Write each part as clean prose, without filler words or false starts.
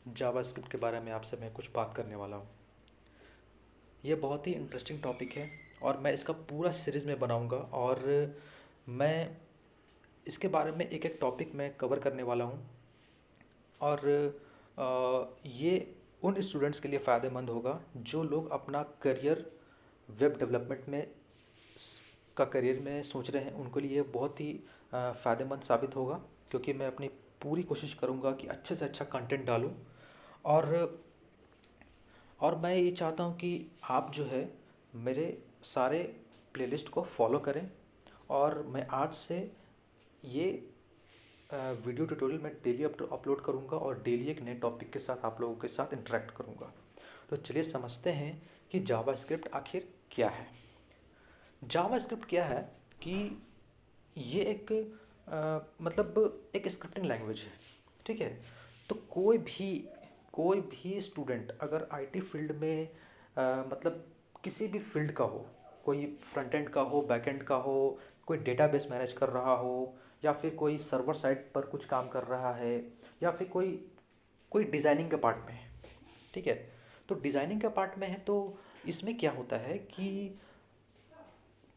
JavaScript के बारे में आपसे मैं कुछ बात करने वाला हूँ। ये बहुत ही इंटरेस्टिंग टॉपिक है और मैं इसका पूरा सीरीज़ में बनाऊँगा और मैं इसके बारे में एक एक टॉपिक मैं कवर करने वाला हूँ और ये उन स्टूडेंट्स के लिए फ़ायदेमंद होगा जो लोग अपना करियर वेब डेवलपमेंट में का करियर में सोच रहे हैं। उनके लिए बहुत ही फ़ायदेमंद साबित होगा, क्योंकि मैं अपनी पूरी कोशिश करूँगा कि अच्छे से अच्छा कंटेंट डालूँ और मैं ये चाहता हूँ कि आप जो है मेरे सारे प्लेलिस्ट को फॉलो करें और मैं आज से ये वीडियो ट्यूटोरियल मैं डेली अपलोड करूँगा और डेली एक नए टॉपिक के साथ आप लोगों के साथ इंटरेक्ट करूँगा। तो चलिए समझते हैं कि जावास्क्रिप्ट आखिर क्या है। जावास्क्रिप्ट क्या है कि ये एक मतलब एक स्क्रिप्टिंग लैंग्वेज है, ठीक है। तो कोई भी स्टूडेंट अगर आईटी फील्ड में मतलब किसी भी फील्ड का हो, कोई फ्रंट एंड का हो, बैक एंड का हो, कोई डेटाबेस मैनेज कर रहा हो, या फिर कोई सर्वर साइड पर कुछ काम कर रहा है, या फिर कोई कोई डिज़ाइनिंग के पार्ट में है, ठीक है। तो डिज़ाइनिंग के पार्ट में है तो इसमें क्या होता है कि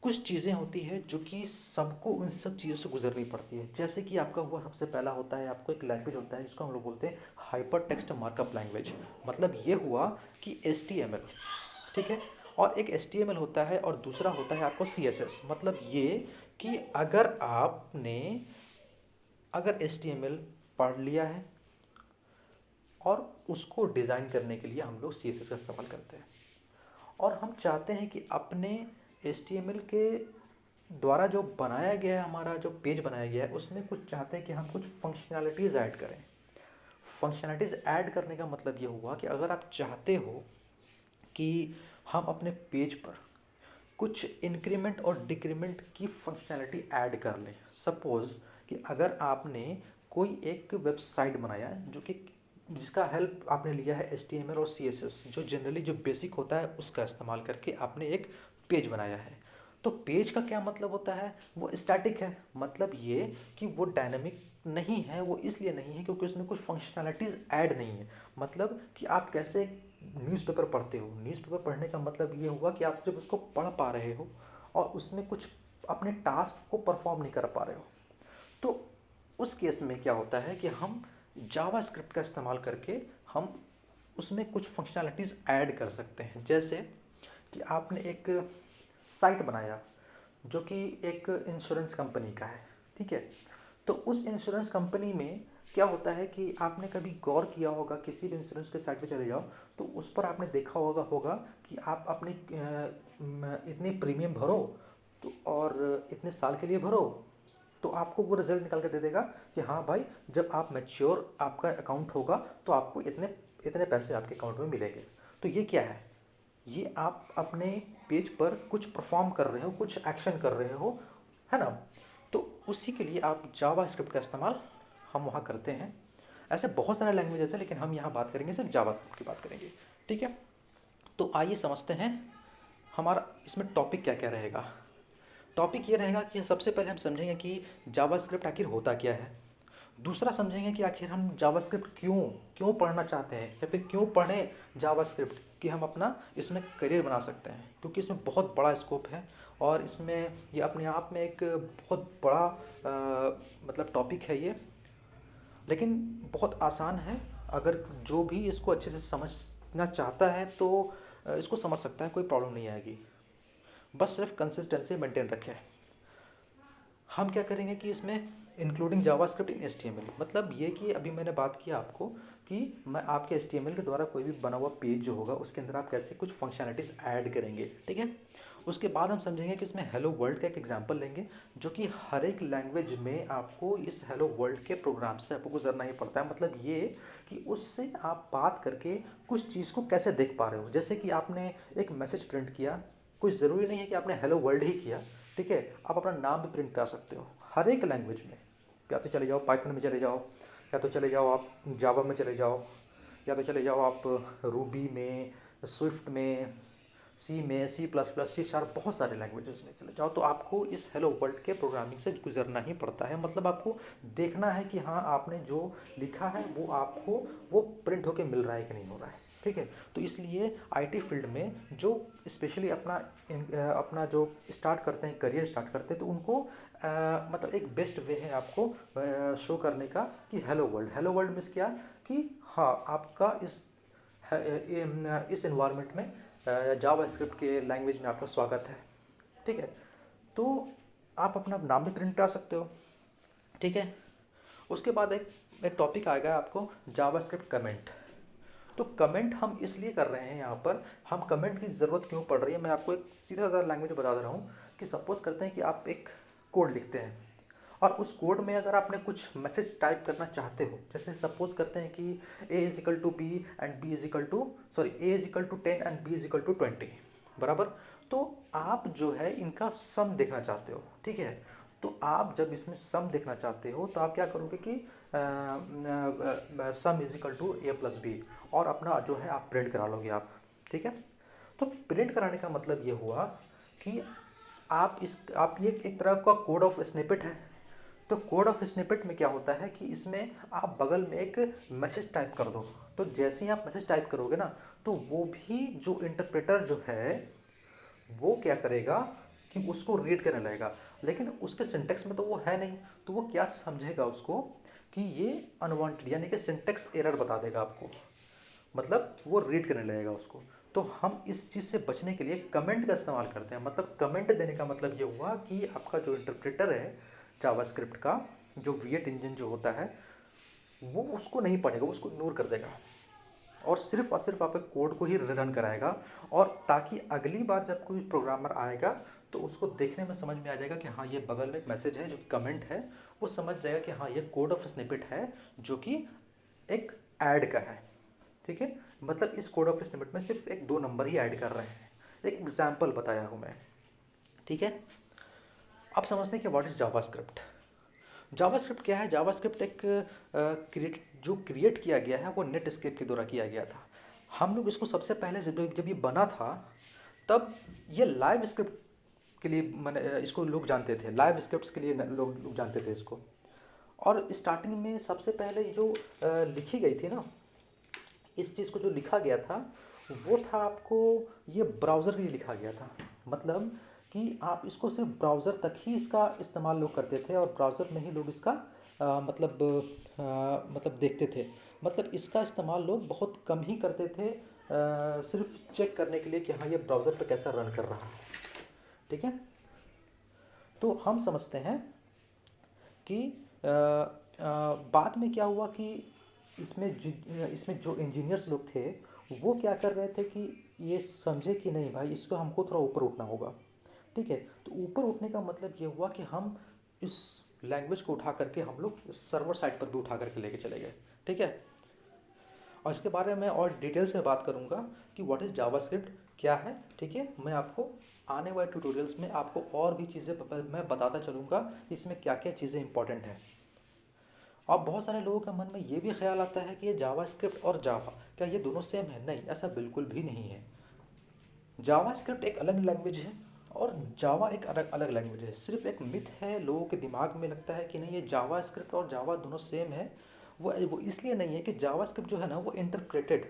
कुछ चीज़ें होती है जो कि सबको उन सब चीज़ों से गुजरनी पड़ती है। जैसे कि आपका हुआ सबसे पहला होता है, आपको एक लैंग्वेज होता है जिसको हम लोग बोलते हैं हाइपर टेक्स्ट मार्कअप लैंग्वेज। मतलब ये हुआ कि HTML, ठीक है। और एक HTML होता है और दूसरा होता है आपको CSS। मतलब ये कि अगर HTML पढ़ लिया है और उसको डिज़ाइन करने के लिए हम लोग CSS का इस्तेमाल करते हैं, और हम चाहते हैं कि अपने HTML के द्वारा जो बनाया गया है, हमारा जो पेज बनाया गया है, उसमें कुछ चाहते हैं कि हम कुछ फंक्शनैलिटीज़ ऐड करें। फंक्शनैलिटीज़ ऐड करने का मतलब ये हुआ कि अगर आप चाहते हो कि हम अपने पेज पर कुछ इंक्रीमेंट और डिक्रीमेंट की फंक्शनैलिटी ऐड कर लें। सपोज़ कि अगर आपने कोई एक वेबसाइट बनाया जो कि जिसका हेल्प आपने लिया है HTML और CSS, जो जनरली जो बेसिक होता है उसका इस्तेमाल करके आपने एक पेज बनाया है। तो पेज का क्या मतलब होता है, वो स्टैटिक है। मतलब ये कि वो डायनामिक नहीं है। वो इसलिए नहीं है क्योंकि उसमें कुछ फंक्शनैलिटीज़ ऐड नहीं है। मतलब कि आप कैसे न्यूज़पेपर पढ़ते हो, न्यूज़पेपर पढ़ने का मतलब ये हुआ कि आप सिर्फ उसको पढ़ पा रहे हो और उसमें कुछ अपने टास्क को परफॉर्म नहीं कर पा रहे हो। तो उस केस में क्या होता है कि हम जावास्क्रिप्ट का इस्तेमाल करके हम उसमें कुछ फंक्शनैलिटीज़ ऐड कर सकते हैं। जैसे कि आपने एक साइट बनाया जो कि एक इंश्योरेंस कंपनी का है, ठीक है। तो उस इंश्योरेंस कंपनी में क्या होता है कि आपने कभी गौर किया होगा, किसी भी इंश्योरेंस के साइट पे चले जाओ तो उस पर आपने देखा होगा कि आप अपनी इतनी प्रीमियम भरो तो और इतने साल के लिए भरो, तो आपको वो रिजल्ट निकाल के दे देगा कि हाँ भाई, जब आप मैच्योर आपका अकाउंट होगा तो आपको इतने इतने पैसे आपके अकाउंट में मिलेंगे। तो ये क्या है, ये आप अपने पेज पर कुछ परफॉर्म कर रहे हो, कुछ एक्शन कर रहे हो, है ना। तो उसी के लिए आप जावा स्क्रिप्ट का इस्तेमाल हम वहाँ करते हैं। ऐसे बहुत सारे लैंग्वेजेस हैं लेकिन हम यहाँ बात करेंगे सिर्फ जावा स्क्रिप्ट की बात करेंगे, ठीक है। तो आइए समझते हैं हमारा इसमें टॉपिक क्या क्या रहेगा। टॉपिक ये रहेगा कि सबसे पहले हम समझेंगे कि जावास्क्रिप्ट आखिर होता क्या है। दूसरा समझेंगे कि आखिर हम जावास्क्रिप्ट क्यों क्यों पढ़ना चाहते हैं, या फिर क्यों पढ़ें जावास्क्रिप्ट, कि हम अपना इसमें करियर बना सकते हैं, क्योंकि इसमें बहुत बड़ा स्कोप है और इसमें ये अपने आप में एक बहुत बड़ा मतलब टॉपिक है ये। लेकिन बहुत आसान है, अगर जो भी इसको अच्छे से समझना चाहता है तो इसको समझ सकता है, कोई प्रॉब्लम नहीं आएगी। बस सिर्फ कंसिस्टेंसी मेंटेन रखें। हम क्या करेंगे कि इसमें इंक्लूडिंग जावास्क्रिप्ट इन HTML, मतलब ये कि अभी मैंने बात किया आपको कि मैं आपके HTML के द्वारा कोई भी बना हुआ पेज जो होगा उसके अंदर आप कैसे कुछ फंक्शनैलिटीज़ ऐड करेंगे, ठीक है। उसके बाद हम समझेंगे कि इसमें हेलो वर्ल्ड का एक एग्जांपल लेंगे, जो कि हर एक लैंग्वेज में आपको इस हेलो वर्ल्ड के प्रोग्राम से आपको गुजरना ही पड़ता है। मतलब ये कि उससे आप बात करके कुछ चीज़ को कैसे देख पा रहे हो। जैसे कि आपने एक मैसेज प्रिंट किया, कुछ ज़रूरी नहीं है कि आपने हेलो वर्ल्ड ही किया, ठीक है। आप अपना नाम भी प्रिंट करा सकते हो हर एक लैंग्वेज में। या तो चले जाओ पाइथन में चले जाओ, या तो चले जाओ आप जावा में चले जाओ, या तो चले जाओ आप रूबी में, स्विफ्ट में, सी में, C plus plus, C sharp, बहुत सारे लैंग्वेजेस में चले जाओ तो आपको इस हेलो वर्ल्ड के प्रोग्रामिंग से गुजरना ही पड़ता है। मतलब आपको देखना है कि हाँ आपने जो लिखा है वो आपको वो प्रिंट होके मिल रहा है कि नहीं हो रहा है, ठीक है। तो इसलिए आईटी फील्ड में जो स्पेशली अपना जो स्टार्ट करते हैं, करियर स्टार्ट करते हैं, तो उनको मतलब एक बेस्ट वे है आपको शो करने का कि हेलो वर्ल्ड मीन्स क्या कि हाँ आपका इस इन्वायरमेंट में जावा स्क्रिप्ट के लैंग्वेज में आपका स्वागत है, ठीक है। तो आप अपना नाम भी प्रिंट करा सकते हो, ठीक है। उसके बाद एक टॉपिक आएगा आपको जावा स्क्रिप्ट कमेंट। तो कमेंट हम इसलिए कर रहे हैं यहाँ पर, हम कमेंट की ज़रूरत क्यों पड़ रही है, मैं आपको एक सीधा साधा लैंग्वेज बता दे रहा हूँ कि सपोज़ करते हैं कि आप एक कोड लिखते हैं और उस कोड में अगर आपने कुछ मैसेज टाइप करना चाहते हो, जैसे सपोज करते हैं कि A is equal to B and B is equal to A is equal to 10 and B is equal to 20 बराबर। तो आप जो है इनका सम देखना चाहते हो, ठीक है। तो आप जब इसमें सम देखना चाहते हो तो आप क्या करोगे कि sum is equal to A plus B और अपना जो है आप प्रिंट करा लोगे आप, ठीक है। तो प्रिंट कराने का मतलब ये हुआ कि आप ये एक तरह का कोड ऑफ स्निपेट है। तो कोड ऑफ स्निपेट में क्या होता है कि इसमें आप बगल में एक मैसेज टाइप कर दो, तो जैसे ही आप मैसेज टाइप करोगे ना तो वो भी जो इंटरप्रेटर जो है वो क्या करेगा कि उसको रीड करने लगेगा, लेकिन उसके सिंटेक्स में तो वो है नहीं, तो वो क्या समझेगा उसको कि ये अनवांटेड यानी कि सिंटेक्स एरर बता देगा आपको, मतलब वो रीड करने लगेगा उसको। तो हम इस चीज़ से बचने के लिए कमेंट का इस्तेमाल करते हैं। मतलब कमेंट देने का मतलब ये हुआ कि आपका जो इंटरप्रेटर है जावास्क्रिप्ट का, जो V8 इंजन जो होता है वो उसको नहीं पढ़ेगा, उसको इग्नोर कर देगा और सिर्फ आपके कोड को ही रन कराएगा। और ताकि अगली बार जब कोई प्रोग्रामर आएगा तो उसको देखने में समझ में आ जाएगा कि हाँ ये बगल में एक मैसेज है जो कि कमेंट है, वो समझ जाएगा कि हाँ ये कोड ऑफ स्निपेट है जो कि एक ऐड का है, ठीक है। मतलब इस कोड ऑफ स्निपेट में सिर्फ एक दो नंबर ही ऐड कर रहे हैं, एक एग्जाम्पल बताया हूँ मैं, ठीक है। अब समझते हैं कि व्हाट इज़ जावास्क्रिप्ट। जावास्क्रिप्ट क्या है? जावास्क्रिप्ट एक जो क्रिएट किया गया है वो नेटस्केप के द्वारा किया गया था। हम लोग इसको सबसे पहले जब ये बना था तब ये लाइव स्क्रिप्ट के लिए मैंने इसको लोग जानते थे, लाइव स्क्रिप्ट्स के लिए लोग जानते थे इसको। और स्टार्टिंग में सबसे पहले जो लिखी गई थी ना, इस चीज़ को जो लिखा गया था वो था आपको ये ब्राउज़र के लिए लिखा गया था। मतलब कि आप इसको सिर्फ ब्राउज़र तक ही इसका इस्तेमाल लोग करते थे और ब्राउज़र में ही लोग इसका मतलब देखते थे। मतलब इसका इस्तेमाल लोग बहुत कम ही करते थे, सिर्फ चेक करने के लिए कि हाँ ये ब्राउज़र पे कैसा रन कर रहा है, ठीक है। तो हम समझते हैं कि बाद में क्या हुआ कि इसमें जो इंजीनियर्स लोग थे वो क्या कर रहे थे कि ये समझे कि नहीं भाई इसको हमको थोड़ा ऊपर उठना होगा, ठीक है। तो ऊपर उठने का मतलब ये हुआ कि हम इस लैंग्वेज को उठा करके हम लोग सर्वर साइड पर भी उठा करके लेके चले गए, ठीक है। और इसके बारे में और डिटेल से बात करूँगा कि व्हाट इज़ जावास्क्रिप्ट क्या है, ठीक है। मैं आपको आने वाले ट्यूटोरियल्स में आपको और भी चीज़ें मैं बताता चलूँगा इसमें क्या क्या चीज़ें इंपॉर्टेंट हैं। अब बहुत सारे लोगों के मन में ये भी ख्याल आता है कि ये जावास्क्रिप्ट और जावा क्या ये दोनों सेम है? नहीं, ऐसा बिल्कुल भी नहीं है। जावास्क्रिप्ट एक अलग लैंग्वेज है और जावा एक अलग लैंग्वेज है। सिर्फ एक मिथ है, लोगों के दिमाग में लगता है कि नहीं ये जावास्क्रिप्ट और जावा दोनों सेम है। वो इसलिए नहीं है कि जावास्क्रिप्ट जो है ना वो इंटरप्रेटेड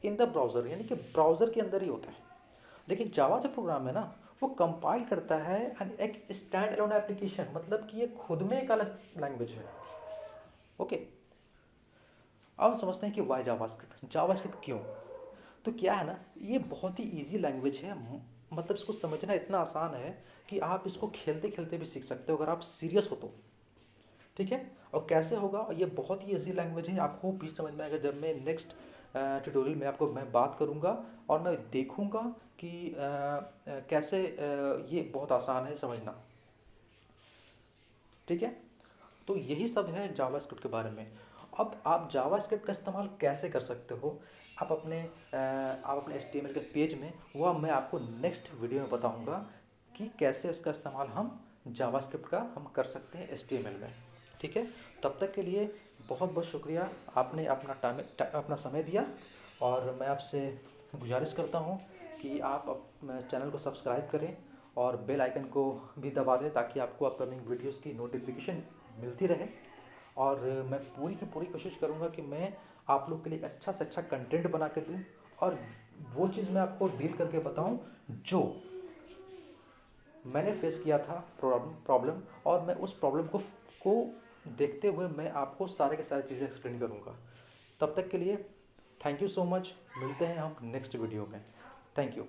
इन द ब्राउज़र यानी कि ब्राउज़र के अंदर ही होता है, लेकिन जावा जो प्रोग्राम है ना वो कंपाइल करता है एंड एक स्टैंड अलोन एप्लीकेशन, मतलब कि ये खुद में एक अलग लैंग्वेज है, ओके। अब समझते हैं कि वाई जावास्क्रिप्ट, जावास्क्रिप्ट क्यों। तो क्या है ना, ये बहुत ही इजी लैंग्वेज है। मतलब इसको समझना इतना आसान है कि आप इसको खेलते खेलते भी सीख सकते हो अगर आप सीरियस हो तो, ठीक है। और कैसे होगा, ये बहुत ही इजी लैंग्वेज है, आपको भी समझ में आएगा जब मैं नेक्स्ट ट्यूटोरियल में आपको मैं बात करूँगा और मैं देखूँगा कि कैसे ये बहुत आसान है समझना, ठीक है। तो यही सब है जावास्क्रिप्ट के बारे में। अब आप जावास्क्रिप्ट का इस्तेमाल कैसे कर सकते हो आप अपने HTML के पेज में, वह मैं आपको नेक्स्ट वीडियो में बताऊंगा कि कैसे इसका इस्तेमाल हम जावास्क्रिप्ट का हम कर सकते हैं HTML में, ठीक है। तब तक के लिए बहुत बहुत शुक्रिया, आपने अपना समय दिया और मैं आपसे गुजारिश करता हूँ कि आप चैनल को सब्सक्राइब करें और बेल आइकन को भी दबा दें ताकि आपको अपकमिंग वीडियोस की नोटिफिकेशन मिलती रहे। और मैं पूरी की पूरी कोशिश करूँगा कि मैं आप लोग के लिए अच्छा से अच्छा कंटेंट बना के दूँ और वो चीज़ मैं आपको डील करके बताऊँ जो मैंने फेस किया था प्रॉब्लम, और मैं उस प्रॉब्लम को देखते हुए मैं आपको सारे के सारे चीज़ें एक्सप्लेन करूँगा। तब तक के लिए थैंक यू सो मच। मिलते हैं हम नेक्स्ट वीडियो में। Thank you.